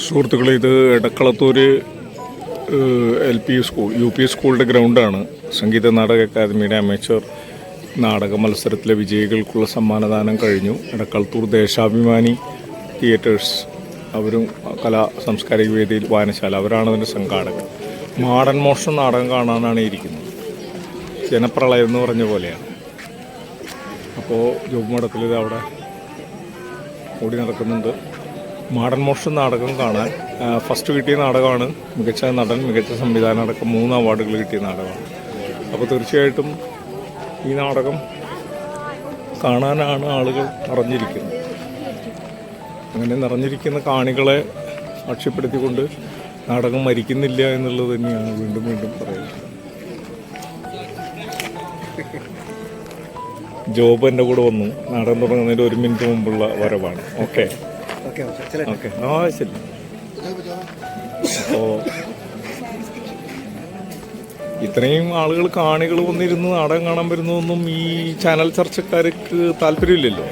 സുഹൃത്തുക്കളെ, ഇത് Edakkalathur LP school UP സ്കൂളിൻ്റെ ഗ്രൗണ്ടാണ്. സംഗീത നാടക അക്കാദമിയുടെ അമേച്ചർ നാടക മത്സരത്തിലെ വിജയികൾക്കുള്ള സമ്മാനദാനം കഴിഞ്ഞു. എടക്കളത്തൂർ ദേശാഭിമാനി തിയേറ്റേഴ്സ് അവരും കലാ സാംസ്കാരിക വേദിയിൽ വായനശാല അവരാണ് അതിൻ്റെ സംഘാടകർ. മാടൻ മോഷൻ നാടകം കാണാനാണ് ഇരിക്കുന്നത്. ജനപ്രളയം എന്ന് പറഞ്ഞ പോലെയാണ്. അപ്പോൾ ജോബ് മഠത്തിൽ ഇത് അവിടെ ഓടി നടക്കുന്നുണ്ട്. മാടൻ മോഷൻ നാടകം കാണാൻ ഫസ്റ്റ് കിട്ടിയ നാടകമാണ്. മികച്ച നടൻ, മികച്ച സംവിധാനം അടക്കം 3 അവാർഡുകൾ കിട്ടിയ നാടകമാണ്. അപ്പോൾ തീർച്ചയായിട്ടും ഈ നാടകം കാണാനാണ് ആളുകൾ നിറഞ്ഞിരിക്കുന്നത്. അങ്ങനെ നിറഞ്ഞിരിക്കുന്ന കാണികളെ സാക്ഷ്യപ്പെടുത്തിക്കൊണ്ട് നാടകം മരിക്കുന്നില്ല എന്നുള്ളത് തന്നെയാണ് വീണ്ടും വീണ്ടും പറയുന്നത്. ജോബ് എൻ്റെ കൂടെ വന്നു. നാടകം തുടങ്ങുന്നതിൻ്റെ 1 മിനിറ്റ് മുമ്പുള്ള വരവാണ്. ഓക്കെ ആ ശരി. അപ്പോൾ ഇത്രയും ആളുകൾ കാണികൾ വന്നിരുന്ന് നാടകം കാണാൻ വരുന്നതൊന്നും ഈ ചാനൽ ചർച്ചക്കാർക്ക് താല്പര്യമില്ലല്ലോ.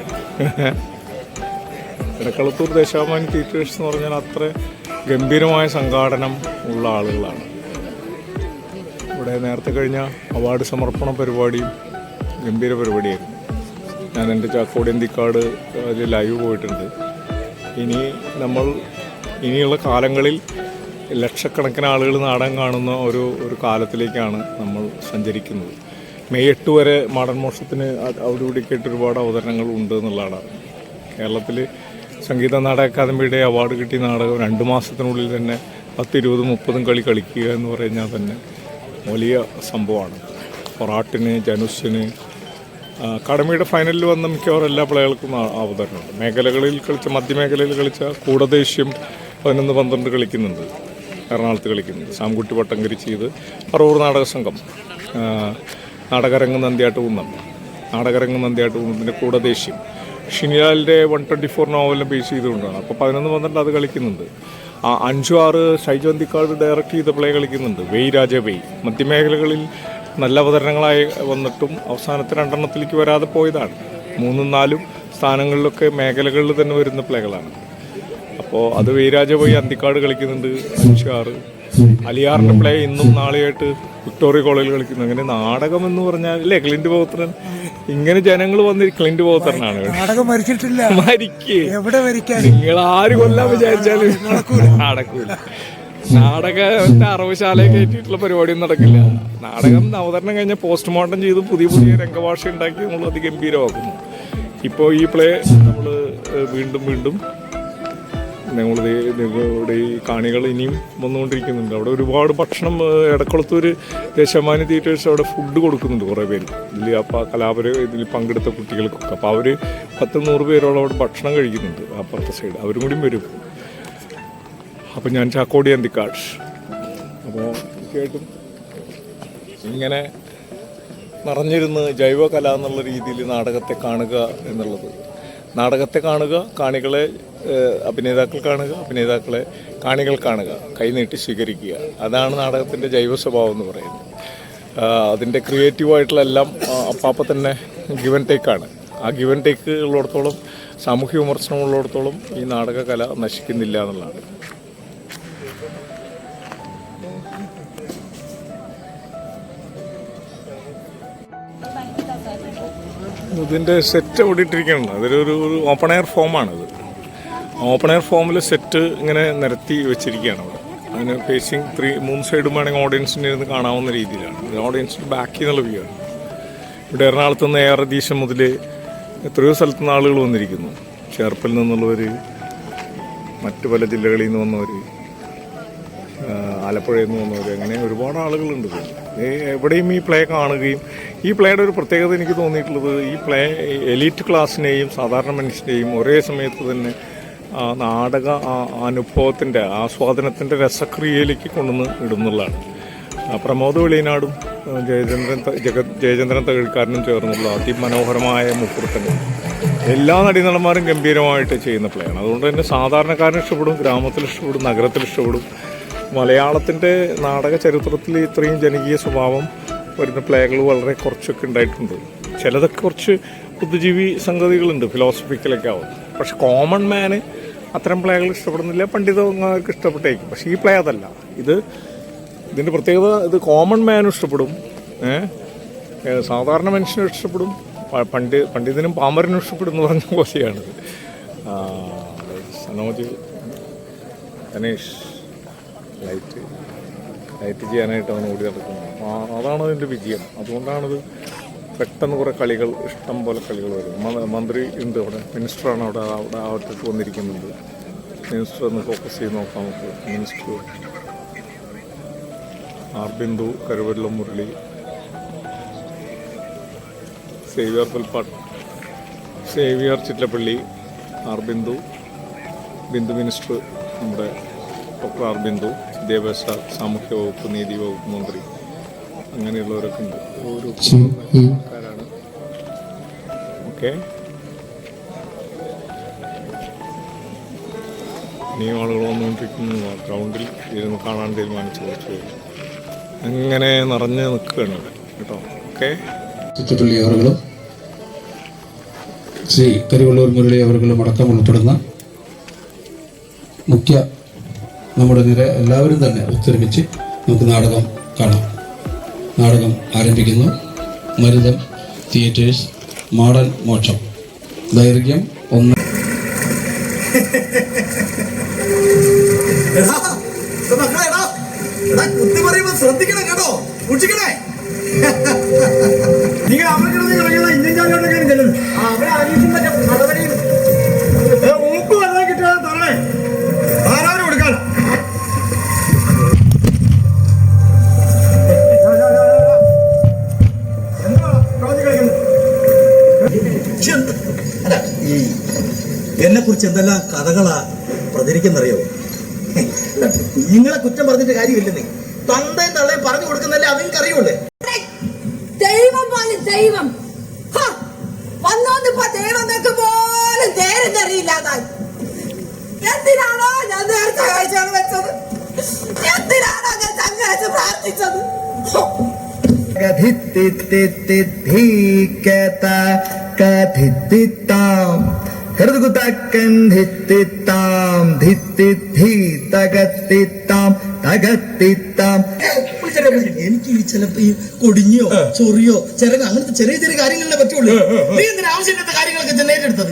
എടക്കളത്തൂർ ദേശാഭിമാനി തിയേറ്റേഴ്സ് എന്ന് പറഞ്ഞാൽ അത്ര ഗംഭീരമായ സംഘാടനം ഉള്ള ആളുകളാണ്. ഇവിടെ നേരത്തെ കഴിഞ്ഞ അവാർഡ് സമർപ്പണ പരിപാടിയും ഗംഭീര പരിപാടിയായിരുന്നു. ഞാൻ എൻ്റെ ചാക്കോടിയന്തിക്കാട് അതിൽ ലൈവ് പോയിട്ടുണ്ട്. ഇനിയുള്ള കാലങ്ങളിൽ ലക്ഷക്കണക്കിന് ആളുകൾ നാടകം കാണുന്ന ഒരു കാലത്തിലേക്കാണ് നമ്മൾ സഞ്ചരിക്കുന്നത്. മെയ് 8 വരെ മാടൻ മോഷത്തിന് അവിടെ ഇവിടെയൊക്കെയായിട്ട് ഒരുപാട് അവതരണങ്ങൾ ഉണ്ട് എന്നുള്ളതാണ്. കേരളത്തിൽ സംഗീത നാടക അക്കാദമിയുടെ അവാർഡ് കിട്ടിയ നാടകം 2 മാസത്തിനുള്ളിൽ തന്നെ 10, 20, 30 കളി കളിക്കുക എന്ന് പറഞ്ഞാൽ തന്നെ വലിയ സംഭവമാണ്. പൊറാട്ടിന്, ജനുസിന്, അക്കാഡമിയുടെ ഫൈനലിൽ വന്ന മിക്കവാറും എല്ലാ പ്ലേകൾക്കും അവതരണമുണ്ട്. മേഖലകളിൽ കളിച്ച മധ്യമേഖലയിൽ കളിച്ച കൂടദേശീയം 11-12 കളിക്കുന്നുണ്ട്. എറണാകുളത്ത് കളിക്കുന്നുണ്ട്. സാംകുട്ടി വട്ടങ്കരി ചെയ്ത് പറവൂർ നാടക സംഘം, നാടകരംഗം നന്ദിയാട്ടുകുന്നം, നാടകരംഗം നന്ദിയാട്ടുകുന്നത്തിൻ്റെ കൂടദേശീയം ഷിനിലാലിൻ്റെ 124 നോവലിനെ ബേസ് ചെയ്തുകൊണ്ടാണ്. അപ്പോൾ 11-12 അത് കളിക്കുന്നുണ്ട്. 5-6 ഷൈജോന്തിക്കാട് ഡയറക്റ്റ് ചെയ്ത പ്ലേ കളിക്കുന്നുണ്ട്. വെയ് രാജ വെയ്. മധ്യമേഖലകളിൽ നല്ല അവതരണങ്ങളായി വന്നിട്ടും അവസാനത്തെ 2 വരാതെ പോയതാണ്. 3-4 സ്ഥാനങ്ങളിലൊക്കെ മേഖലകളിൽ തന്നെ വരുന്ന പ്ലേകളാണ്. അപ്പോൾ അത് വെയ്രാജ പോയി അന്തിക്കാട് കളിക്കുന്നുണ്ട്. 5-6 അലിയാറിൻ്റെ പ്ലേ ഇന്നും നാളെയായിട്ട് വിക്ടോറിയ കോളേജിൽ കളിക്കുന്നു. അങ്ങനെ നാടകം എന്ന് പറഞ്ഞാൽ അല്ലേ ക്ലിൻറ്റ് പൗത്രൻ, ഇങ്ങനെ ജനങ്ങൾ വന്ന് ക്ലിൻറ്റ് പൗത്രനാണ് നിങ്ങൾ ആര് കൊല്ലാൻ വിചാരിച്ചാലും നടക്കൂല. നാടകത്തെ അറവുശാലയെ കയറ്റിയിട്ടുള്ള പരിപാടിയൊന്നും നടക്കില്ല. നാടകം അവതരണം കഴിഞ്ഞാൽ പോസ്റ്റ്മോർട്ടം ചെയ്ത് പുതിയ രംഗഭാഷ ഉണ്ടാക്കി നമ്മൾ അതിഗംഭീരമാക്കുന്നു. ഇപ്പോൾ ഈ പ്ലേ നമ്മൾ വീണ്ടും ഞങ്ങളുടെ ഈ കാണികൾ ഇനിയും വന്നുകൊണ്ടിരിക്കുന്നുണ്ട്. അവിടെ ഒരുപാട് ഭക്ഷണം എടക്കളത്തൂർ ദേശാഭിമാനി തിയേറ്റേഴ്സ് അവിടെ ഫുഡ് കൊടുക്കുന്നുണ്ട് കുറേ പേര്. ഇതിൽ പങ്കെടുത്ത കുട്ടികൾക്കൊക്കെ. അപ്പോൾ അവർ 10-100 പേരോളം അവിടെ ഭക്ഷണം കഴിക്കുന്നുണ്ട്. അപ്പുറത്തെ സൈഡ് അവരും കൂടിയും വരും. അപ്പോൾ ഞാൻ ചാക്കോടിയന്തിക്കാട്. അപ്പോൾ തീർച്ചയായിട്ടും ഇങ്ങനെ നിറഞ്ഞിരുന്ന് ജൈവകല എന്നുള്ള രീതിയിൽ നാടകത്തെ കാണുക എന്നുള്ളത്, നാടകത്തെ കാണുക, കാണികളെ അഭിനേതാക്കൾ കാണുക, അഭിനേതാക്കളെ കാണികൾ കാണുക, കൈനീട്ടി സ്വീകരിക്കുക, അതാണ് നാടകത്തിൻ്റെ ജൈവ സ്വഭാവം എന്ന് പറയുന്നത്. അതിൻ്റെ ക്രിയേറ്റീവായിട്ടുള്ള എല്ലാം അപ്പാപ്പം തന്നെ ഗിവൻ ടേക്കാണ്. ആ ഗിവൻ ടേക്ക് ഉള്ളിടത്തോളം, സാമൂഹ്യ വിമർശനം ഉള്ളിടത്തോളം ഈ നാടകകല നശിക്കുന്നില്ല എന്നുള്ളതാണ്. ഇതിൻ്റെ സെറ്റ് അവിടെ ഇട്ടിരിക്കുകയാണ്. അതൊരു ഓപ്പൺ എയർ ഫോമാണിത്. ഓപ്പൺ എയർ ഫോമിൽ സെറ്റ് ഇങ്ങനെ നിരത്തി വെച്ചിരിക്കുകയാണ് അവിടെ. അതിന് ഫേസിങ് 3 സൈഡും വേണമെങ്കിൽ ഓഡിയൻസിൻ്റെ ഇരുന്ന് കാണാവുന്ന രീതിയിലാണ്. ഇത് ഓഡിയൻസിൻ്റെ ബാക്കിൽ നിന്നുള്ള വ്യൂ ആണ്. ഇവിടെ എറണാകുളത്ത് നിന്ന് AR രതീശൻ മുതൽ എത്രയോ സ്ഥലത്തു നിന്ന് ആളുകൾ വന്നിരിക്കുന്നു. ചേർപ്പിൽ നിന്നുള്ളവർ, മറ്റു പല ജില്ലകളിൽ നിന്ന് വന്നവർ, ആലപ്പുഴയിൽ നിന്ന് വന്നവർ, അങ്ങനെ ഒരുപാട് ആളുകളുണ്ട്. എവിടെയും ഈ പ്ലേ കാണുകയും, ഈ പ്ലേയുടെ ഒരു പ്രത്യേകത എനിക്ക് തോന്നിയിട്ടുള്ളത്, ഈ പ്ലേ എലീറ്റ് ക്ലാസ്സിനെയും സാധാരണ മനുഷ്യനെയും ഒരേ സമയത്ത് തന്നെ നാടക അനുഭവത്തിൻ്റെ, ആസ്വാദനത്തിൻ്റെ രസക്രിയയിലേക്ക് കൊണ്ടുവന്ന് ഇടുന്നുള്ളതാണ്. പ്രമോദ് വെളിയനാടും ജയചന്ദ്രൻ തകഴിക്കാരനും ചേർന്നുള്ള അതിമനോഹരമായ മുഹൂർത്തങ്ങൾ എല്ലാ നടീനടന്മാരും ഗംഭീരമായിട്ട് ചെയ്യുന്ന പ്ലേയാണ്. അതുകൊണ്ട് തന്നെ സാധാരണക്കാരന് ഇഷ്ടപ്പെടും, ഗ്രാമത്തിൽ ഇഷ്ടപ്പെടും, നഗരത്തിൽ ഇഷ്ടപ്പെടും. മലയാളത്തിൻ്റെ നാടക ചരിത്രത്തിൽ ഇത്രയും ജനകീയ സ്വഭാവം വരുന്ന പ്ലേകൾ വളരെ കുറച്ചൊക്കെ ഉണ്ടായിട്ടുണ്ട്. ചിലതൊക്കെ കുറച്ച് ബുദ്ധിജീവി സംഗതികളുണ്ട്, ഫിലോസഫിക്കലൊക്കെ ആവും. പക്ഷെ കോമൺ മാന് അത്തരം പ്ലേകൾ ഇഷ്ടപ്പെടുന്നില്ല, പണ്ഡിതർക്ക് ഇഷ്ടപ്പെട്ടേക്കും. പക്ഷേ ഈ പ്ലേ അതല്ല. ഇതിൻ്റെ പ്രത്യേകത ഇത് കോമൺ മാനും ഇഷ്ടപ്പെടും, സാധാരണ മനുഷ്യനും ഇഷ്ടപ്പെടും, പണ്ഡിതനും പാമരനും ഇഷ്ടപ്പെടും എന്ന് പറഞ്ഞ പോലെയാണിത്. സനോജ്, ഗണേഷ് ലൈറ്റ് ചെയ്യാനായിട്ട് അവൻ ഓടി നടക്കുന്നത്. അതാണ് അതിൻ്റെ വിജയം. അതുകൊണ്ടാണിത് പെട്ടെന്ന് കുറേ കളികൾ, ഇഷ്ടം പോലെ കളികൾ വരും. മന്ത്രി ഉണ്ട് അവിടെ, മിനിസ്റ്ററാണ് അവിടെ അകത്തേക്ക് വന്നിരിക്കുന്നുണ്ട്. മിനിസ്റ്റർ ഒന്ന് ഫോക്കസ് ചെയ്ത് നോക്കാം നമുക്ക്. Minister R Bindu, Karuvallam Murali, Xavier Chittilappilly, R Bindu, minister നമ്മുടെ ഡോക്ടർ ആർ ബിന്ദു, വിദ്യാഭ്യാസ സാമൂഹ്യ വകുപ്പ്, നീതി വകുപ്പ് മന്ത്രി, അങ്ങനെയുള്ളവരൊക്കെ ഉണ്ട്. ഒരു ആൾക്കാരാണ്. ഓക്കെ, ഇനിയും ആളുകൾ വന്നുകൊണ്ടിരിക്കുന്നു. ഗ്രൗണ്ടിൽ ഇരുന്ന് കാണാൻ തീരുമാനിച്ചു. കുറച്ച് അങ്ങനെ നിറഞ്ഞ് നിൽക്കുകയാണ് കേട്ടോ. ഓക്കെ, ചിറ്റപ്പള്ളി അവர்களுം ശ്രീ കരിവള്ളൂർ മുരളി അവர்களுം അടക്കം ഉൾപ്പെടുന്ന മുഖ്യ നമ്മുടെ നിര എല്ലാവരും തന്നെ ഒത്തൊരുമിച്ച് നമുക്ക് നാടകം കാണാം. നാടകം ആരംഭിക്കുന്നു. മരുതം തിയേറ്റേഴ്സ്, മാടൻ മോക്ഷം, ദൈർഘ്യം 1. ശ്രദ്ധിക്കണം കേട്ടോ, സൂക്ഷിക്കണേ. നിങ്ങൾ അവരുടെ ഇന്ത്യൻ ചാനലോട്ടൊക്കെയാണ് ചെല്ലുന്നത്. അവരെ അനീഷിന്റെ നടപടിയിൽ ഊപ്പ് വന്നാൽ കിട്ടാതെ തരണേ. ആരാരും കൊടുക്കാൻ എന്നെ കുറിച്ച് എന്തെല്ലാം കഥകളാ പ്രചരിക്കുന്നറിയോ? നിങ്ങളെ കുറ്റം പറഞ്ഞിട്ട് കാര്യമില്ലെന്നേ. തന്തയും തള്ളയും പറഞ്ഞു കൊടുക്കുന്നല്ലേ അവർക്ക് അറിയുള്ളേ. ദൈവം പോലെ ദൈവം വന്നോന്നിപ്പോ ദൈവങ്ങൾക്ക് പോലും നേരിട്ടറിയില്ലാതായി. എന്തിനാണോ ഞാൻ നേരത്തെ കാഴ്ചകൾ വെച്ചത്? എന്തിനാണോ ഞാൻ സംഘടിച്ച് പ്രാർത്ഥിച്ചത്? എനിക്ക് ഈ ചിലപ്പോ ഈ കൊടിഞ്ഞോ ചൊറിയോ ചിരക അങ്ങനത്തെ ചെറിയ ചെറിയ കാര്യങ്ങളെ പറ്റുള്ളൂ. നീ എന്തിനാ ആവശ്യമില്ലാത്ത കാര്യങ്ങളൊക്കെ നേരിട്ടെടുത്തത്?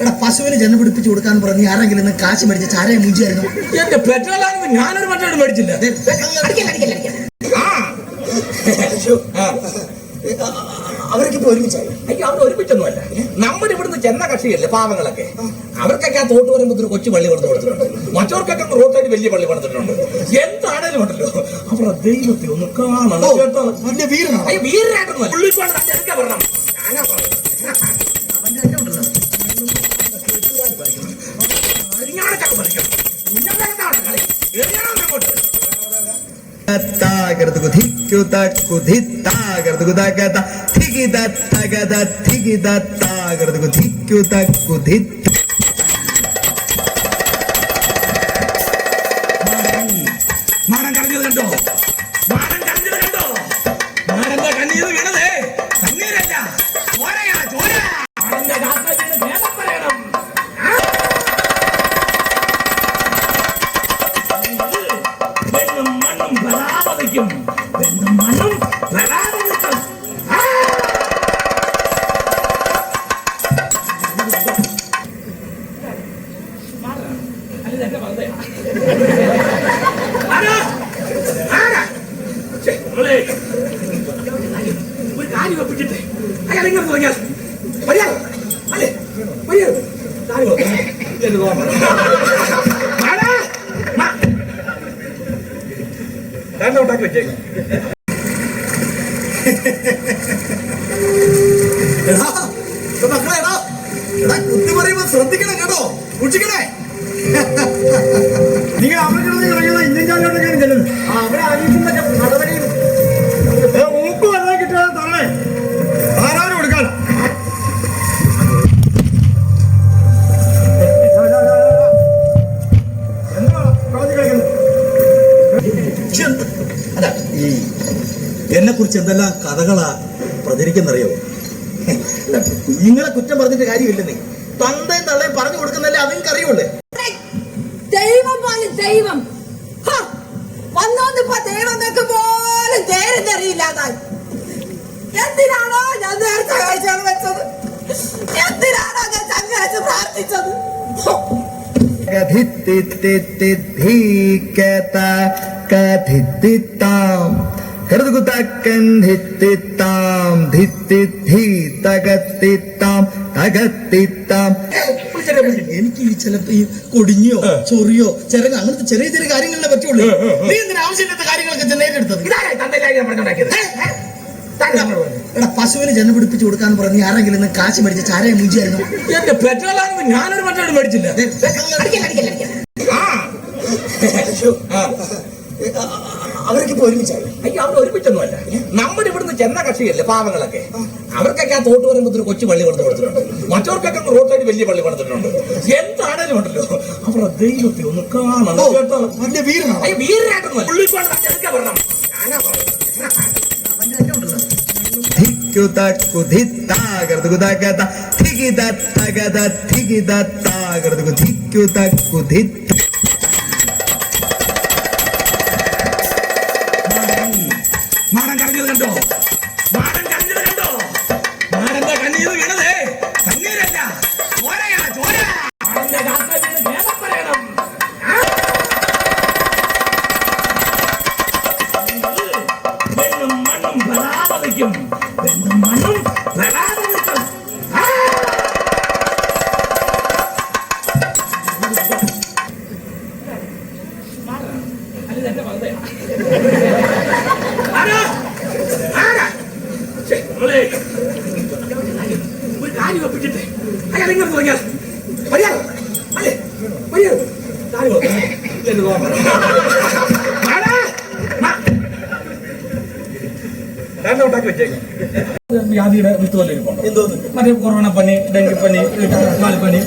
എടാ, പശുവിന് ജന്മ പിടിപ്പിച്ചു കൊടുക്കാന്ന് പറഞ്ഞ് ആരെങ്കിലും കാശ് മേടിച്ച ചാരയെ മുഞ്ചായിരുന്നു. എന്റെ പെട്രോളാണെന്ന് ഞാനൊരു മറ്റോട് മേടിച്ചില്ല. അവർക്കിപ്പോ ഒരുമിച്ചായി. അയ്യോ, അവർ ഒരുമിച്ചൊന്നുമല്ല. നമ്മുടെ ഇവിടുന്ന് ചെന്ന കക്ഷിയല്ലേ പാവങ്ങളൊക്കെ. അവർക്കൊക്കെ ആ തോട്ട് പറയുമ്പോൾ കൊച്ചു പള്ളി പണിത് കൊടുത്തിട്ടുണ്ട്. മറ്റവർക്കൊക്കെ റോഡ് സൈഡ് വലിയ പള്ളി പണിതിട്ടുണ്ട്. എന്താണേലും ഉണ്ടല്ലോ അവരുടെ ദൈവത്തെ ഒന്ന് കാണണം കേട്ടോ. വലിയ വീരനാണ്. അയ്യോ, വീരനായിട്ടൊന്നും പറഞ്ഞോ. മാടൻ കരഞ്ഞത് കണ്ടോ? മാടൻ കരഞ്ഞത് കണ്ടോ? മാടന്റെ കണ്ണീര് വീണതേ കണ്ണീരല്ല, ചോരയാ, ചോര. മാടന്റെ ഗാത്രത്തിന് ഭേദം പറയണം. വെണ്ണും മണ്ണും പ്രതാപതയ്ക്കും, വെണ്ണും മണ്ണും പ്രതാപതയ്ക്കും. ഒരു കാര്യം ഒപ്പിച്ചിട്ട് അയാൾ ഇങ്ങനെ തുടങ്ങിയാൽ മര്യാദ അല്ലേ? മര്യാദ ഉണ്ടാക്കി വെച്ചേക്കാം. മക്കളെടാ, കുത്തി പറയുമ്പോ ശ്രദ്ധിക്കണം കേട്ടോ, സൂക്ഷിക്കണേ. നിങ്ങൾ അവരുടെ ഇന്ത്യൻ ചാനലോട്ടൊക്കെയാണ് ചെല്ലുന്നത്. അവരെ അനീഷിന്റെ നടപടിയിൽ ഊപ്പ് വന്നാൽ കിട്ടാതെ തരണേ. ആരാരും കൊടുക്കാൻ അല്ല. ഈ എന്നെ കുറിച്ച് എന്തെല്ലാം കഥകളാ പ്രചരിക്കുന്നറിയോ? നിങ്ങളെ കുറ്റം പറഞ്ഞിട്ട് കാര്യമില്ലെന്നേ. തന്തയും തള്ളയും പറഞ്ഞു കൊടുക്കുന്നല്ലേ അതിങ്ങൾക്ക് അറിയുള്ളൂ. ദൈവം പോലും ദൈവം വന്നോന്നിപ്പോ ദൈവങ്ങൾക്ക് പോലും തേരുന്നറിയില്ലാതായി. എന്തിനാണോ ഞാൻ നേരത്തെ കാഴ്ചകൾ വെച്ചത്? എന്തിനാണോ ഞാൻ ചങ്ങാഴ്ച പ്രാർത്ഥിച്ചത്? എനിക്ക് ഈ ചിലപ്പോ ഈ കൊടിഞ്ഞോ ചൊറിയോ ചിറങ്ങോ അങ്ങനത്തെ ചെറിയ ചെറിയ കാര്യങ്ങളെ പറ്റുള്ളൂ. നീ എന്തിനാ ആവശ്യമില്ലാത്ത കാര്യങ്ങളൊക്കെ ചെന്നൈയിലെടുത്തത്? എടാ പശുവിന് ജന്മ പിടിപ്പിച്ചു കൊടുക്കാന്ന് പറഞ്ഞ് ആരെങ്കിലും കാശ് മേടിച്ച് ചാരയെ മൂഞ്ചിയായിരുന്നു. എന്റെ പെട്രോളാണെന്ന് ഞാനൊരു മറ്റൊരു മേടിച്ചില്ല. അവർക്കിപ്പോ ഒരുമിച്ചായി. അയ്യോ അവർ ഒരുമിച്ചൊന്നുമല്ല. നമ്മുടെ ഇവിടുന്ന് ചെന്ന കക്ഷിയല്ലേ പാവങ്ങളൊക്കെ. അവർക്കൊക്കെ ആ തോട്ട് പറയുമ്പോൾ ഒരു കൊച്ചു പള്ളി പണിത് കൊടുത്തിട്ടുണ്ട്. മറ്റവർക്കൊക്കെ റോഡ് സൈഡ് വലിയ പള്ളി പണിതിട്ടുണ്ട്. എന്താണേലും ഉണ്ടല്ലോ അവരുടെ ദൈവത്തെ ഒന്ന് കാണണം കേട്ടോ. വലിയ വീരനാണ്. അയ്യോ വീരനായിട്ടൊന്നുമല്ല. പുള്ളിക്കോട് ചെറുക്കാൻ വരണം. ഞാനാ പറയുന്നത്. മാടൻ കരഞ്ഞത് കണ്ടോ? മാടൻ കരഞ്ഞത് കണ്ടോ? മാടന്റെ കണ്ണീർ വീണതേ കണ്ണീരല്ല, ചോരയാ ചോര. മാടന്റെ കാക്കയിൽ ഭേദം പറയണം. വെണ്ണും മണ്ണും ഭരാപതിക്കും. വെണ്ണും മണ്ണും ഭരാപതിക്കും. ഒരു കാര്യം ഒപ്പിച്ചിട്ടേ അയാൾ ഇങ്ങനെ തുടങ്ങിയാൽ മര്യാദ അല്ലേ? മര്യാദ ഉണ്ടാക്കി വെച്ചേക്കാം. വ്യാധിയുടെ വിത്ത് പോലെ ഇരിപ്പുണ്ടോ? എന്തോന്ന്? മറ്റേ കൊറോണ പനി, ഡെങ്കിപ്പനി, കാൽപ്പനി,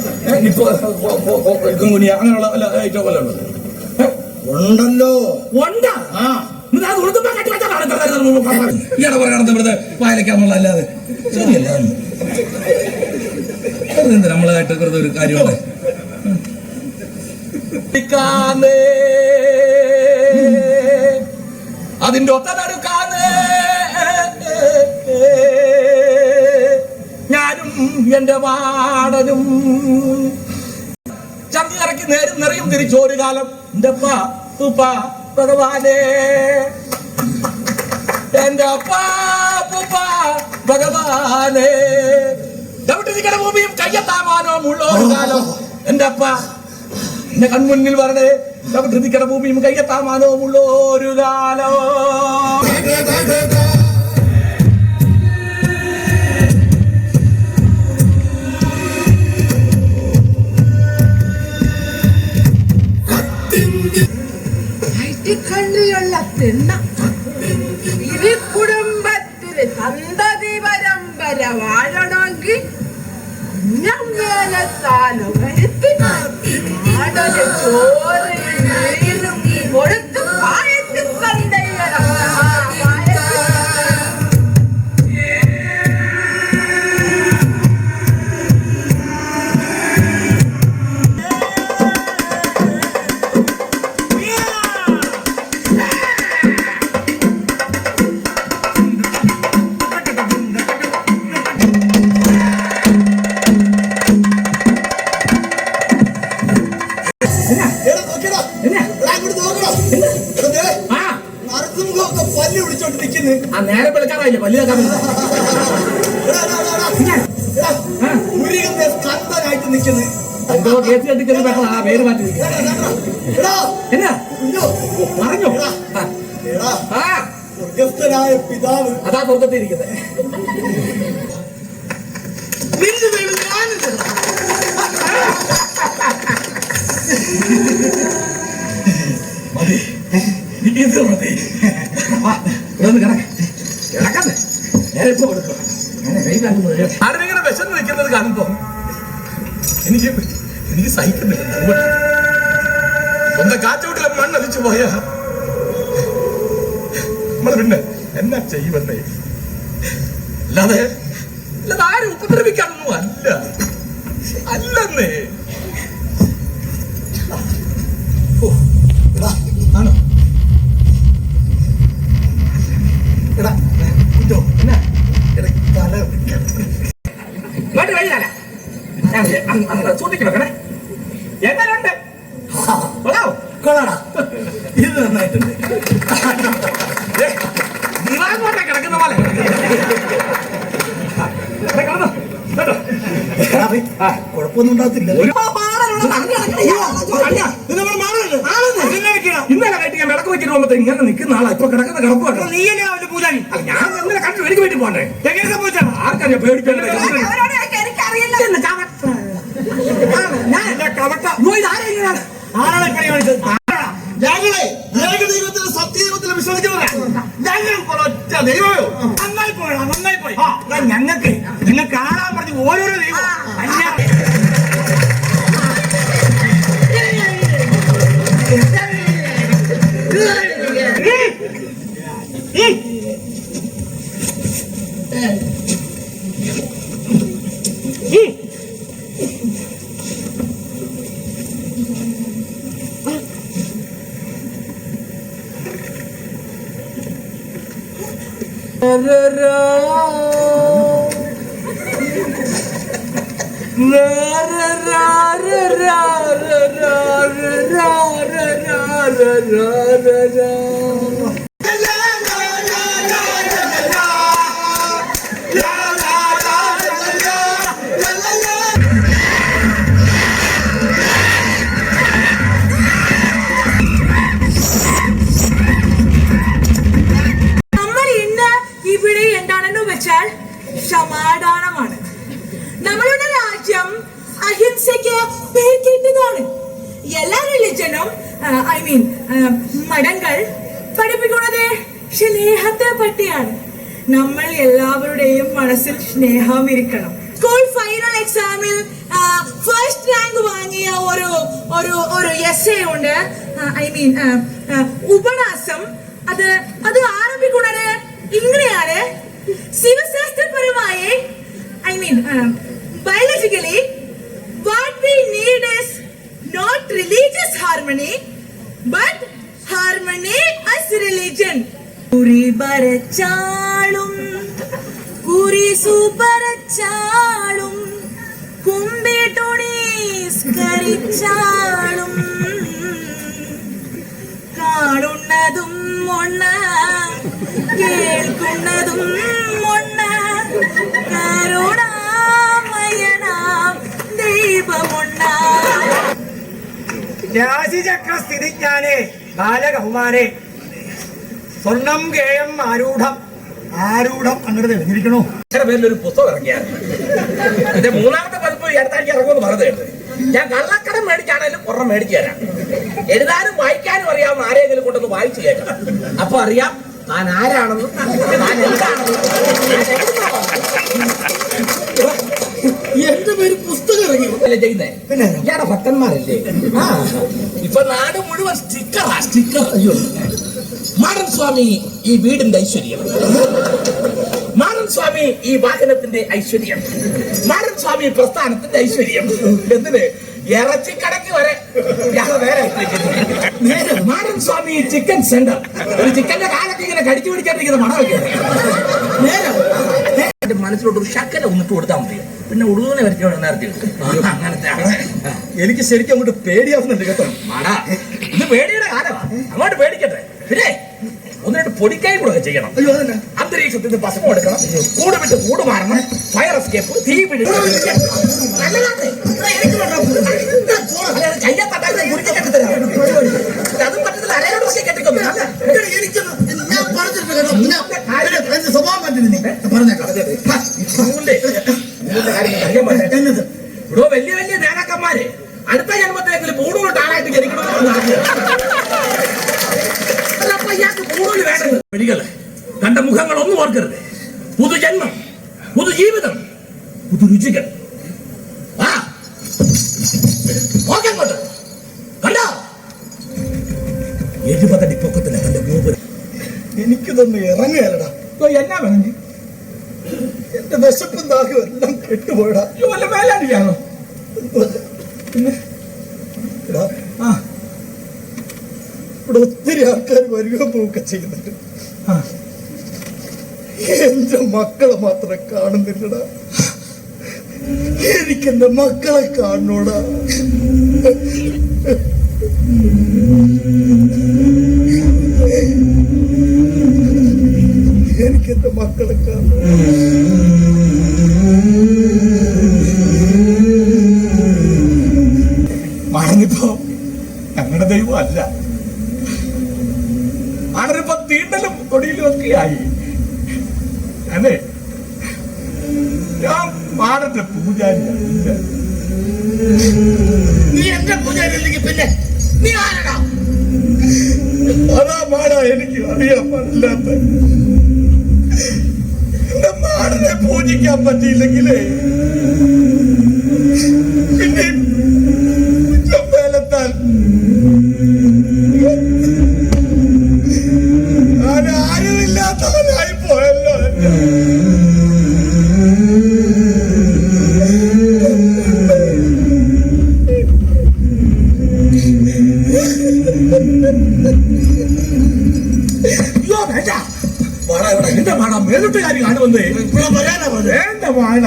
ഗുങ്കുനിയ അങ്ങനെയുള്ള വല്ല ഐറ്റം പോലെ ഉണ്ടോ? ഉണ്ടല്ലോ. ഉണ്ടാ ഇയാളെ പറയണത് ഇവിടുത്തെ വായിലേക്കാന്നുള്ള അല്ലാതെ ശരിയല്ല. എന്ത് നമ്മളായിട്ട് വെറുതെ ഒരു കാര്യമുണ്ട്. അതിന്റെ ഒത്ത നടുക്കാന്ന് ഞാനും എന്റെ വാടനും ചന്തി ഇറക്കി നേരും നിറയും തിരിച്ചൊരു കാലം എന്റെ ഭഗവാനേ, എന്റെ ഭഗവാനേ, ചവിട്ടിരിക്കണ ഭൂമിയും കയ്യെത്താമാനവും ഉള്ള ഒരു കാലം എന്റെ അപ്പ എന്റെ കൺമുന്നിൽ പറഞ്ഞേ. ചവിട്ടിരിക്കണ ഭൂമിയും കയ്യെത്താമാനവും ഉള്ള ഒരു കാലം. കണ്ണിയുള്ള തിണ്ണ ഈ കുടുംബത്തിന് സന്തതി പരമ്പര വാഴണമെങ്കിൽ മേലത്താലോ വരുത്തി ചോറും കൊടുത്ത് പായത്തിൽ കണ്ടയ്യണം. പല്ല് പിടിച്ചോണ്ട് നിൽക്കുന്നത്. ആ നേരെ വിളിക്കാറായില്ലേ പല്ല് കേൾക്കാൻ സ്കന്ധനായിട്ട് നിൽക്കുന്നത്. എന്തോ കേസ് കെട്ടിക്കുന്നത് പെട്ടെന്ന് ആ പേര് മാറ്റി എന്നാ പറഞ്ഞോ? സ്വർഗസ്ഥനായ പിതാവ് അതാ സ്വർഗത്തിരിക്കുന്നത്. ഇത് മതി. ആരെങ്കിലും വിശന്ന് നിൽക്കുന്നത് കാണുമ്പോ എനിക്ക് സഹിക്കുന്നില്ല. സ്വന്തം കാറ്റോട്ടിലെ മണ്ണലിച്ചു പോയാ നമ്മൾ പിന്നെ എന്നാ ചെയ്യുമെന്നേ. അല്ലാതെ ആരും ഉപദ്രവിക്കാനൊന്നും അല്ല. അല്ലെന്ന്. എടാ, ആണോ? എടാ, കുറ്റോ, എന്നാ എടാ, തല ഇങ്ങോട്ട് കഴിഞ്ഞാല സൂക്ഷിച്ചു വെക്കണേ. എങ്ങനെയുണ്ട്? കൊള്ളാവോ? കൊള്ളാടാ. ഇത് നന്നായിട്ടുണ്ട്. ദിവാങ്ങോട്ടെ കിടക്കുന്ന പോലെ കിടന്നു കേട്ടോ. എടാ, പോയി. കുഴപ്പമൊന്നും ഉണ്ടാകത്തില്ല. ഇന്നലെ കയറ്റി ഞാൻ വിളക്ക് വെച്ചിട്ട് പോകുമ്പോ ഇങ്ങനെ നിൽക്കുന്ന ആളാ ഇപ്പൊ കിടക്കുന്ന കിടപ്പോ. നീയല്ലേ അവന്റെ പൂജാരി? ഞാൻ ഇന്നലെ കണ്ടു എനിക്ക് വേണ്ടി പോണ്ടേ. എങ്ങനെ സംഭവിച്ചാ? ആർക്കറിയാം പേടിക്കണ്ടേ. എനിക്കറിയില്ല. ആരാണ് പണി കാണിച്ചത്? ഞങ്ങളെ ഏകദൈവത്തിലും സത്യദൈവത്തിലും വിശ്വസിക്കുന്നവരാ. ഞങ്ങൾ ഒറ്റ ദൈവമോ? നന്നായി പോയടാ, നന്നായി പോയി. ഞങ്ങൾക്ക് കാണാൻ പറഞ്ഞ് ഓരോരോ ദൈവം നമ്മൾ ഇന്ന് ഇവിടെ എന്താണെന്ന് വെച്ചാൽ സമാധാനമാണ്. നമ്മളുടെ രാജ്യം അഹിംസയ്ക്ക് പേരിട്ടതാണ്. എല്ലാ റിലിജനും മതങ്ങൾ പഠിപ്പിക്കുന്നത് സ്നേഹത്തെ പറ്റിയാണ്. നമ്മൾ എല്ലാവരുടെയും മനസ്സിൽ സ്നേഹം ഇരിക്കണം. സ്കൂൾ ഫൈനൽ എക്സാമിൽ ഫസ്റ്റ് റാങ്ക് വാങ്ങിയ ഒരു എസ്സേ ഉണ്ട്. ഉപന്യാസം. അത് ആരംഭിക്കുന്നത് ഇങ്ങനെയാണ്. ശിവശാസ്ത്രപരമായി biologically what we need is not religious harmony but harmony as religion. കുറി ബരച്ചാളും കുരിസു ബരച്ചാളും കുമ്പിട്ടുണീസ്കരിച്ചാളും കാണുന്നതും ഒന്ന കേൾക്കുന്നതും ഒന്ന കരുണാമയനാം ദൈവമൊന്ന. രാശിചക്ര സ്ഥിതിജ്ഞാനേ ബാലകൗമാരേ സ്വർണം ഗേയം ആരൂഢം അങ്ങോട്ട് തെളിഞ്ഞിരിക്കണോ? ചില പേരിലൊരു പുസ്തകം ഇറങ്ങിയായിരുന്നു. എന്റെ മൂന്നാമത്തെ പതിപ്പ് ഈ അടുത്താഴ്ച ഇറങ്ങുമെന്ന് പറഞ്ഞു കേട്ടു. ഞാൻ കള്ളക്കടം മേടിച്ചാണേലും ഒരെണ്ണം മേടിച്ചു തരാം. എഴുതാനും വായിക്കാനും അറിയാവുന്ന ആരെങ്കിലും കൊണ്ടൊന്ന് വായിച്ചു കേൾക്കണം. അപ്പൊ അറിയാം താൻ ആരാണെന്നും താൻ എന്താണെന്നും. എന്റെ പേര് പുസ്തകം ഇറങ്ങി ചെയ്യുന്നേ പിന്നെ ഇയാടെ ഭക്തന്മാരല്ലേ. ഇപ്പൊ നാട് മുഴുവൻ സ്റ്റിക്കറാ. സ്റ്റിക്കർ. അയ്യോ, മാടൻ സ്വാമി ഈ വീടിന്റെ ഐശ്വര്യം, മാടൻ സ്വാമി ഈ വാഹനത്തിന്റെ ഐശ്വര്യം, മാടൻ സ്വാമി പ്രസ്ഥാനത്തിന്റെ ഐശ്വര്യം. എന്തിന് ഇറച്ചിക്കടക്ക് വരെ വേറെ മാടൻ സ്വാമി ചിക്കൻ സെന്റർ. ഒരു ചിക്കന്റെ കാലൊക്കെ ഇങ്ങനെ കടിച്ചു പിടിക്കാണ്ടിരിക്കുന്ന മണമൊക്കെ എന്റെ മനസ്സിലോട്ട് ഒരു ശക്കര ഒന്നിട്ട് കൊടുത്താൽ മതി. പിന്നെ ഉടുതുണി വരച്ചോണ്ട് നേരത്തെ അങ്ങനത്തെ. എനിക്ക് ശരിക്കും അങ്ങോട്ട് പേടിയാവുന്നുണ്ട് കേട്ടോ. മാടാ, ഇത് പേടിയുടെ കാലമാണ്. അങ്ങോട്ട് പേടിക്കട്ടെ. പിന്നെ ഒന്നിട്ട് പൊടിക്കായി കൂടെ ചെയ്യണം. അയ്യോ, അതന്നെ. അന്തരീക്ഷത്തിൽ നിന്ന് ഭസ്മം എടുക്കണം, കൂട് വിട്ട് കൂട് മാറണം, ഫയർ എസ്കേപ്പ്, തീ പിടിക്കണം. കയ്യാ തട്ടാതെ കുറിച്ച് കെട്ടിത്തരാം. അതും പറ്റത്തില്ല. അലയോട് പക്ഷേ കെട്ടിക്കൊന്നു. ഞാൻ പറഞ്ഞിട്ടുണ്ട് കേട്ടോ. സ്വഭാവം പറ്റുന്നു പറഞ്ഞേക്കാം. എന്നത് ഇവിടെ വലിയ വലിയ നേതാക്കന്മാര് അടുത്ത ജന്മത്തിലെങ്കിലും കൂടുതൽ ആളായിട്ട് ജനിക്കണമെന്ന് അപ്പൊ ഇയാൾക്ക് കൂടുതൽ വേണ്ടത് വഴികള് കണ്ട മുഖങ്ങൾ ഒന്നും ഓർക്കരുത്. പുതുജന്മം, പുതുജീവിതം, പുതുരുചികൾ. ആ ഓർക്കങ്ങോട്ട് കണ്ടോ 70 അടി പൊക്കത്തില്ല തന്റെ ഗോപുരം. എനിക്കിതൊന്നും ഇറങ്ങുകയല്ലടാ. എന്നാ വേണമെങ്കിൽ എന്റെ വിശപ്പും ദാഹവും എല്ലാം കെട്ടുപോയടാ. വല്ല മേലാണ്ടിയാണോ? ഇവിടെ ഒത്തിരി ആൾക്കാർ വരികയും പോവുക ചെയ്യുന്നുണ്ട്. എന്റെ മക്കളെ മാത്രം കാണുന്നില്ലടാ. എനിക്കെന്റെ മക്കളെ കാണണോടാ. എനിക്കെന്റെ മക്കളെ കാണണം. മാടനിപ്പോ ഞങ്ങളുടെ ദൈവം അല്ല. മാടനിപ്പോ തീണ്ടലും തൊടിയിലും ഒക്കെയായി. അല്ലേ? ഞാൻ മാടന്റെ പൂജാരിയല്ല. നീ എന്റെ പൂജാരി അല്ലെങ്കിൽ പിന്നെ നീ ആരടാ? അതാ മാട എനിക്ക് അറിയാൻ പാടില്ലാത്ത. എന്റെ മാടനെ പൂജിക്കാൻ പറ്റിയില്ലെങ്കിലേ പിന്നെ ചമ്പേലത്താൻ ആരുമില്ലാത്തവനായി പോയല്ലോ. എന്റെ മാട മേലോട്ടുകാരി കാണുമെന്നേ വേണ്ട മാട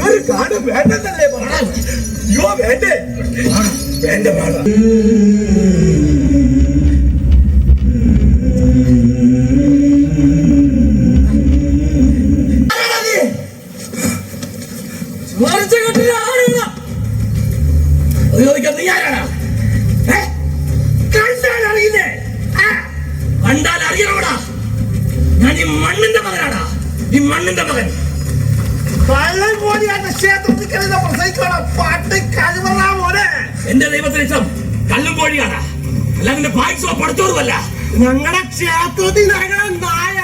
ഒരു കാണും വേണ്ടെന്നല്ലേ മാട. അയ്യോ വേണ്ടേ വേണ്ട മാട. നീ ആരാടാ? കണ്ടാൽ അറിയുന്നേ? കണ്ടാൽ അറിയണോടാ. ഞാൻ ഈ മണ്ണിന്റെ മകനാടാ. ഈ മണ്ണിന്റെ മകൻ. എന്റെ ദൈവത്തിന് ഇഷ്ടം കല്ലും കോഴിയാടാ. അല്ല നിന്റെ പായസോ പടത്തോറുമല്ല. ഞങ്ങളുടെ ക്ഷേത്രത്തിൽ നായ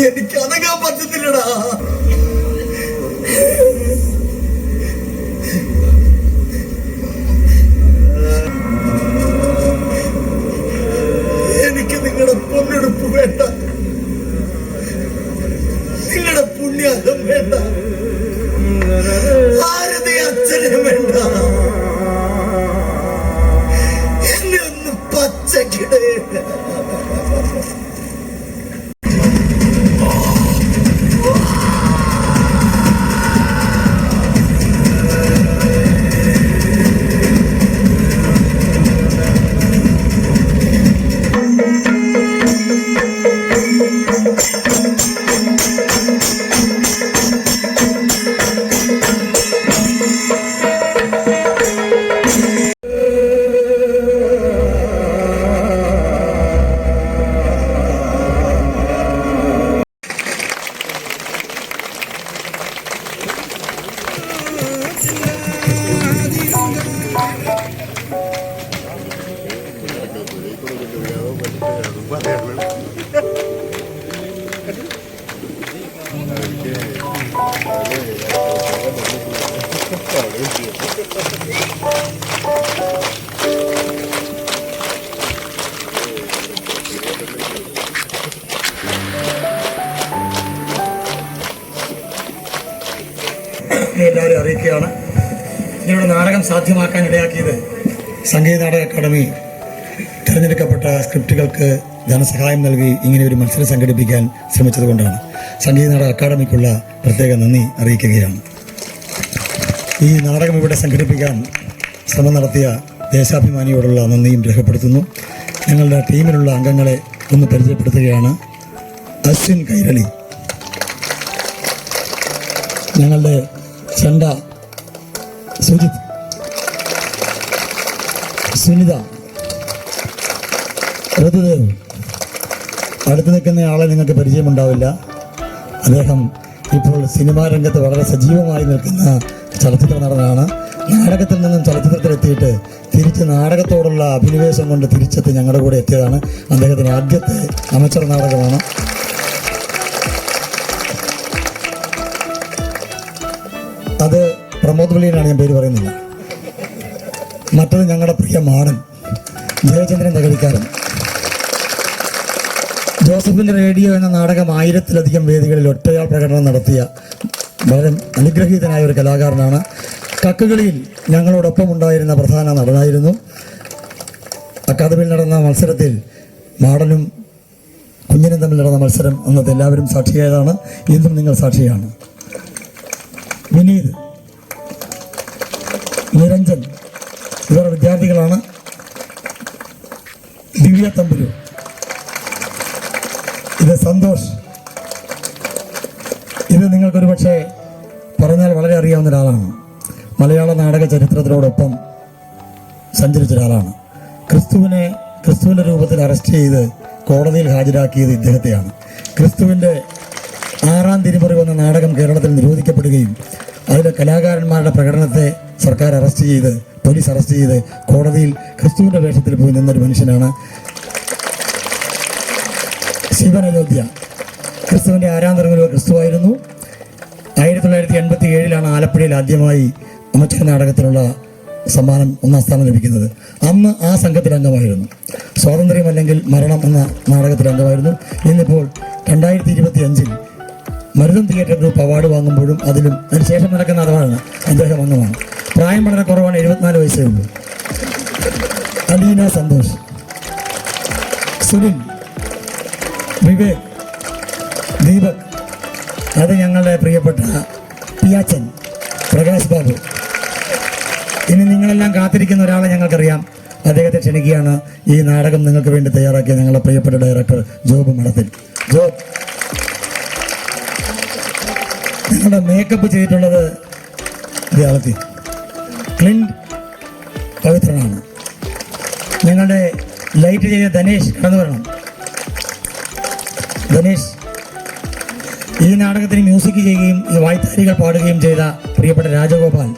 എനിക്ക് അനങ്ങാൻ പറ്റുന്നില്ലടാ. എനിക്ക് നിങ്ങളുടെ പൊന്നെടുപ്പ് വേണ്ട. നിങ്ങളുടെ പുണ്യാഹം വേണ്ട. ആരുടെ അച്ഛനെ വേണ്ട. എന്നെ ഒന്ന് പച്ചക്കിടേ. എല്ലാവരും അറിയിക്കുകയാണ്. ഞങ്ങളുടെ നാടകം സാധ്യമാക്കാൻ ഇടയാക്കിയത് സംഗീത നാടക അക്കാദമി തിരഞ്ഞെടുക്കപ്പെട്ട സ്ക്രിപ്റ്റുകൾക്ക് ധനസഹായം നൽകി ഇങ്ങനെ ഒരു മത്സരം സംഘടിപ്പിക്കാൻ ശ്രമിച്ചതുകൊണ്ടാണ്. സംഗീത നാടക അക്കാദമിക്കുള്ള പ്രത്യേക നന്ദി അറിയിക്കുകയാണ്. ഈ നാടകം ഇവിടെ സംഘടിപ്പിക്കാൻ ശ്രമം നടത്തിയ ദേശാഭിമാനിയോടുള്ള നന്ദിയും രേഖപ്പെടുത്തുന്നു. ഞങ്ങളുടെ ടീമിലുള്ള അംഗങ്ങളെ ഒന്ന് പരിചയപ്പെടുത്തുകയാണ്. അശ്വിൻ കൈരളി, ഞങ്ങളുടെ ചണ്ട സുജിത്, സുനിത, ഋതുദേവ്, അടുത്ത് നിൽക്കുന്ന ആളെ നിങ്ങൾക്ക് പരിചയമുണ്ടാവില്ല. അദ്ദേഹം ഇപ്പോൾ സിനിമാ രംഗത്ത് വളരെ സജീവമായി നിൽക്കുന്ന ചലച്ചിത്ര നടനാണ്. നാടകത്തിൽ നിന്നും ചലച്ചിത്രത്തിലെത്തിയിട്ട് തിരിച്ച് നാടകത്തോടുള്ള അഭിനിവേശം കൊണ്ട് തിരിച്ചെത്തി ഞങ്ങളുടെ കൂടെ എത്തിയതാണ്. അദ്ദേഹത്തിന് ആദ്യത്തെ അമച്ചർ നാടകമാണ്. അത് പ്രമോദ് വിളിയനാണ്, ഞാൻ പേര് പറയുന്നില്ല. മറ്റത് ഞങ്ങളുടെ പ്രിയ മാടൻ ജയചന്ദ്രൻ തകഴിക്കാരൻ. ജോസഫിൻ്റെ റേഡിയോ എന്ന നാടകം 1000-ലധികം വേദികളിൽ ഒറ്റയാൾ പ്രകടനം നടത്തിയ വളരെ അനുഗ്രഹീതനായ ഒരു കലാകാരനാണ്. കക്കുകളിയിൽ ഞങ്ങളോടൊപ്പം ഉണ്ടായിരുന്ന പ്രധാന നടനായിരുന്നു. അക്കാദമിയിൽ നടന്ന മത്സരത്തിൽ മാടനും കുഞ്ഞിനും തമ്മിൽ നടന്ന മത്സരം അന്നത്തെ എല്ലാവരും സാക്ഷിയായതാണ്. ഇന്നും നിങ്ങൾ സാക്ഷിയാണ്. വിനീത്, നിരഞ്ജൻ ഇവർ വിദ്യാർത്ഥികളാണ്. ദിവ്യ തമ്പുരു, ഇത് സന്തോഷ്. ഇത് നിങ്ങൾക്കൊരു പക്ഷേ പറഞ്ഞാൽ വളരെ അറിയാവുന്ന ഒരാളാണ്. മലയാള നാടക ചരിത്രത്തിനോടൊപ്പം സഞ്ചരിച്ച ഒരാളാണ്. ക്രിസ്തുവിൻ്റെ രൂപത്തിൽ അറസ്റ്റ് ചെയ്ത് കോടതിയിൽ ഹാജരാക്കിയത് ഇദ്ദേഹത്തെയാണ്. ക്രിസ്തുവിൻ്റെ 6-ാം തിരുമുറിവ് എന്ന നാടകം കേരളത്തിൽ നിരോധിക്കപ്പെടുകയും അതിലെ കലാകാരന്മാരുടെ പ്രകടനത്തെ സർക്കാർ പോലീസ് അറസ്റ്റ് ചെയ്ത് കോടതിയിൽ ക്രിസ്തുവിൻ്റെ വേഷത്തിൽ പോയി നിന്നൊരു മനുഷ്യനാണ് ശിവൻ അയോധ്യ. ക്രിസ്തുവിൻ്റെ 6-ാം തിരുമുറിവ് ക്രിസ്തുവായിരുന്നു. 1987 ആലപ്പുഴയിൽ ആദ്യമായി അമച്ചർ നാടകത്തിനുള്ള സമ്മാനം 1-ാം സ്ഥാനം ലഭിക്കുന്നത്. അന്ന് ആ സംഘത്തിൽ അംഗമായിരുന്നു. സ്വാതന്ത്ര്യം അല്ലെങ്കിൽ മരണം എന്ന നാടകത്തിൽ അംഗമായിരുന്നു. ഇന്നിപ്പോൾ 2025 മരുതം തിയേറ്റർ ഗ്രൂപ്പ് അവാർഡ് വാങ്ങുമ്പോഴും അതിനുശേഷം നടക്കുന്ന അവാർഡാണ് അദ്ദേഹം അംഗമാണ്. പ്രായം വളരെ കുറവാണ്, 74 വയസ്സേ ഉള്ളൂ. അലീന സന്തോഷ്, സുനിൽ, വിവേക്, ദീപക്, അത് ഞങ്ങളുടെ പ്രിയപ്പെട്ട പിയാച്ചൻ, പ്രകാശ് ബാബു. ഇനി നിങ്ങളെല്ലാം കാത്തിരിക്കുന്ന ഒരാളെ ഞങ്ങൾക്കറിയാം. അദ്ദേഹത്തെ ക്ഷണിക്കുകയാണ്. ഈ നാടകം നിങ്ങൾക്ക് വേണ്ടി തയ്യാറാക്കിയ ഞങ്ങളുടെ പ്രിയപ്പെട്ട ഡയറക്ടർ ജോബ് മഠത്തിൽ. ജോബ്, ഞങ്ങളുടെ മേക്കപ്പ് ചെയ്തിട്ടുള്ളത് ഇയാളത്തി ക്ലിൻഡ് പവിത്രനാണ്. ഞങ്ങളുടെ ലൈറ്റ് ചെയ്ത ധനേഷ് കടന്നു വരണം. ധനേഷ് ഈ നാടകത്തിന് മ്യൂസിക് ചെയ്യുകയും ഈ വായ്ത്താരികൾ പാടുകയും ചെയ്ത പ്രിയപ്പെട്ട രാജഗോപാൽ.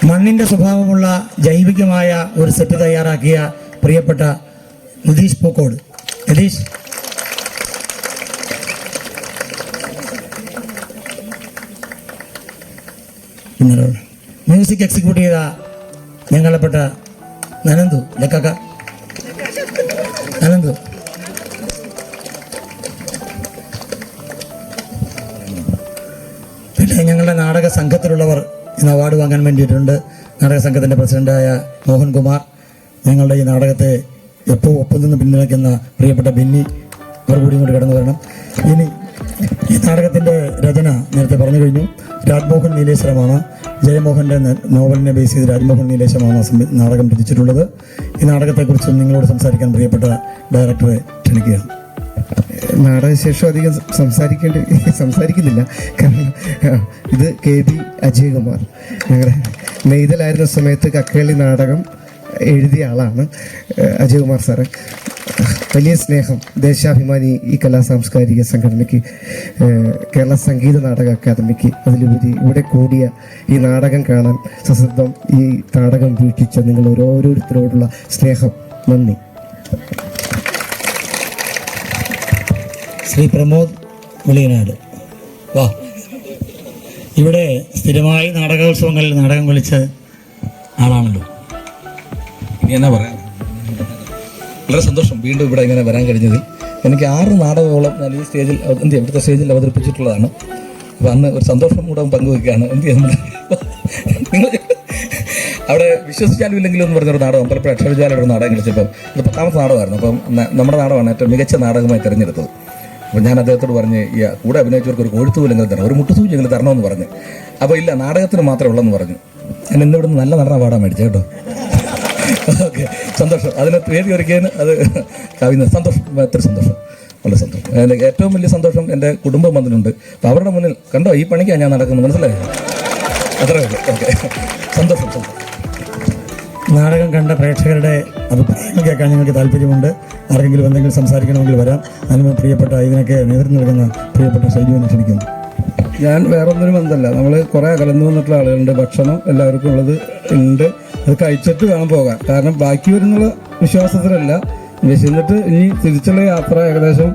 മണ്ണിൻ്റെ സ്വഭാവമുള്ള ജൈവികമായ ഒരു സെറ്റ് തയ്യാറാക്കിയ പ്രിയപ്പെട്ട നിതീഷ് പൂക്കോട്. നിതീഷ്, മ്യൂസിക് എക്സിക്യൂട്ട് ചെയ്ത ഞങ്ങളെപ്പെട്ട നനന്തു ലക്കക്ക. നനന്തു, പിന്നെ ഞങ്ങളുടെ നാടക സംഘത്തിലുള്ളവർ ഇന്ന് അവാർഡ് വാങ്ങാൻ വേണ്ടിയിട്ടുണ്ട്. നാടക സംഘത്തിൻ്റെ പ്രസിഡൻ്റായ മോഹൻകുമാർ, ഞങ്ങളുടെ ഈ നാടകത്തെ എപ്പോൾ ഒപ്പം നിന്ന് പിന്തുണയ്ക്കുന്ന പ്രിയപ്പെട്ട ബിന്നി, അവർ കൂടി ഇങ്ങോട്ട് കടന്നു വരണം. ഇനി ഈ നാടകത്തിൻ്റെ രചന നേരത്തെ പറഞ്ഞു കഴിഞ്ഞു. രാജ്മോഹൻ നീലേശ്വരമാണ്. ജയമോഹൻ്റെ നോവലിനെ ബേസ് ചെയ്ത് രാജ്മോഹൻ നീലേശ്വരമാണ് നാടകം രചിച്ചിട്ടുള്ളത്. ഈ നാടകത്തെക്കുറിച്ച് നിങ്ങളോട് സംസാരിക്കാൻ പ്രിയപ്പെട്ട ഡയറക്ടറെ ക്ഷണിക്കുകയാണ്. നാടകശേഷം അധികം സംസാരിക്കുന്നില്ല. കാരണം ഇത് KB അജയകുമാർ, ഞങ്ങളുടെ നെയ്തലായിരുന്ന സമയത്ത് കക്കേളി നാടകം എഴുതിയ ആളാണ് അജയകുമാർ സാറ്. വലിയ സ്നേഹം, ദേശാഭിമാനി ഈ കലാസാംസ്കാരിക സംഘടനയ്ക്ക്, കേരള സംഗീത നാടക അക്കാദമിക്ക്, അതിലുപരി ഇവിടെ കൂടിയ ഈ നാടകം കാണാൻ സശ്രദ്ധം ഈ നാടകം വീക്ഷിച്ച നിങ്ങൾ ഓരോരുത്തരോടുള്ള സ്നേഹം, നന്ദി. ശ്രീ പ്രമോദ് വെളിയനാട്, വാ. ഇവിടെ സ്ഥിരമായി നാടകോത്സവങ്ങളിൽ നാടകം കളിച്ച ആളാണല്ലോ. ഇനി എന്നാ പറയാം, വളരെ സന്തോഷം വീണ്ടും ഇവിടെ ഇങ്ങനെ വരാൻ കഴിഞ്ഞതിൽ. എനിക്ക് 6 നാടകങ്ങളോളം ഞാൻ ഈ സ്റ്റേജിൽ ഇവിടുത്തെ സ്റ്റേജിൽ അവതരിപ്പിച്ചിട്ടുള്ളതാണ്. അപ്പോൾ അന്ന് ഒരു സന്തോഷം കൂടെ പങ്കുവയ്ക്കുകയാണ്. എന്ത് ചെയ്യുന്നത്, നിങ്ങൾ അവിടെ വിശ്വസിച്ചാലും ഇല്ലെങ്കിലും എന്ന് പറഞ്ഞൊരു നാടകം, പലപ്പോഴും അക്ഷരജാലയുടെ ഒരു നാടകം കളിച്ചപ്പം ഇത് 10ാമത്തെ നാടകമായിരുന്നു. അപ്പം നമ്മുടെ നാടകമാണ് ഏറ്റവും മികച്ച നാടകമായി തിരഞ്ഞെടുത്തത്. അപ്പോൾ ഞാൻ അദ്ദേഹത്തോട് പറഞ്ഞ് ഈ കൂടെ അഭിനയിച്ചവർക്ക് ഒരു കോഴുത്തൂലെങ്കിലും തരണം, ഒരു മുട്ടുസൂചെങ്കിലും തരണമെന്ന് പറഞ്ഞു. അപ്പോൾ ഇല്ല, നാടകത്തിന് മാത്രമേ ഉള്ളെന്ന് പറഞ്ഞു. ഞാൻ ഇന്നിവിടുന്ന് നല്ല നടന പാടാൻ മേടിച്ചു കേട്ടോ. ഓക്കെ, സന്തോഷം. അതിന് വേദി ഒരുക്കിയതിന് അത് കവിഞ്ഞ സന്തോഷം, ഒത്തിരി സന്തോഷം, വളരെ സന്തോഷം. എനിക്ക് ഏറ്റവും വലിയ സന്തോഷം എൻ്റെ കുടുംബം വന്നിട്ടുണ്ട്. അപ്പോൾ അവരുടെ മുന്നിൽ കണ്ടോ ഈ പണിക്കാണ് ഞാൻ നടക്കുന്നത്, മനസ്സിലായോ? അത്രേ ഉള്ളൂ. ഓക്കെ, സന്തോഷം. നാടകം കണ്ട പ്രേക്ഷകരുടെ അഭിപ്രായങ്ങൾ കേൾക്കാൻ ഞങ്ങൾക്ക് താല്പര്യമുണ്ട്. ആർക്കെങ്കിലും എന്തെങ്കിലും സംസാരിക്കണമെങ്കിൽ വരാം. അതിന് പ്രിയപ്പെട്ട ഇതിനൊക്കെ നേതൃത്വം നൽകുന്ന പ്രിയപ്പെട്ട ഷൈജുവിനെ ക്ഷണിക്കുന്നു. ഞാൻ വേറെ ഒന്നിനും ബന്ധമല്ല. നമ്മൾ കുറേ അകലന്ന് വന്നിട്ടുള്ള ആളുകളുണ്ട്. ഭക്ഷണം എല്ലാവർക്കും ഉള്ളത് ഉണ്ട്. അത് കഴിച്ചിട്ട് വേണം പോകാൻ. കാരണം ബാക്കി വരുന്നുള്ള വിശ്വാസത്തിലല്ല, വിശന്നിട്ട് ഇനി തിരിച്ചുള്ള യാത്ര ഏകദേശം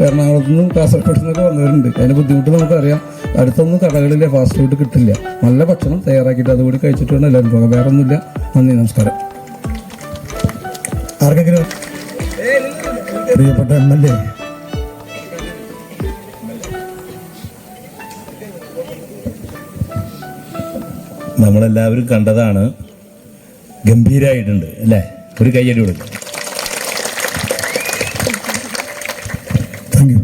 എറണാകുളത്തു നിന്നും കാസർഗോഡ് നിന്നൊക്കെ വന്നവരുണ്ട്. അതിൻ്റെ ബുദ്ധിമുട്ട് നമുക്കറിയാം. അടുത്തൊന്നും കടകളിലെ ഫാസ്റ്റ് ഫുഡ് കിട്ടില്ല. നല്ല ഭക്ഷണം തയ്യാറാക്കിയിട്ട് അതുകൂടി കഴിച്ചിട്ട് വേണം എല്ലാവരും പോകാം. വേറെ ഒന്നുമില്ല. നന്ദി, നമസ്കാരം. ആർക്കെങ്കിലും പ്രിയപ്പെട്ട MLA നമ്മളെല്ലാവരും കണ്ടതാണ്. ഗംഭീരമായിട്ടുണ്ട് അല്ലേ? ഒരു കയ്യടി കൊടുക്കും. Thank you.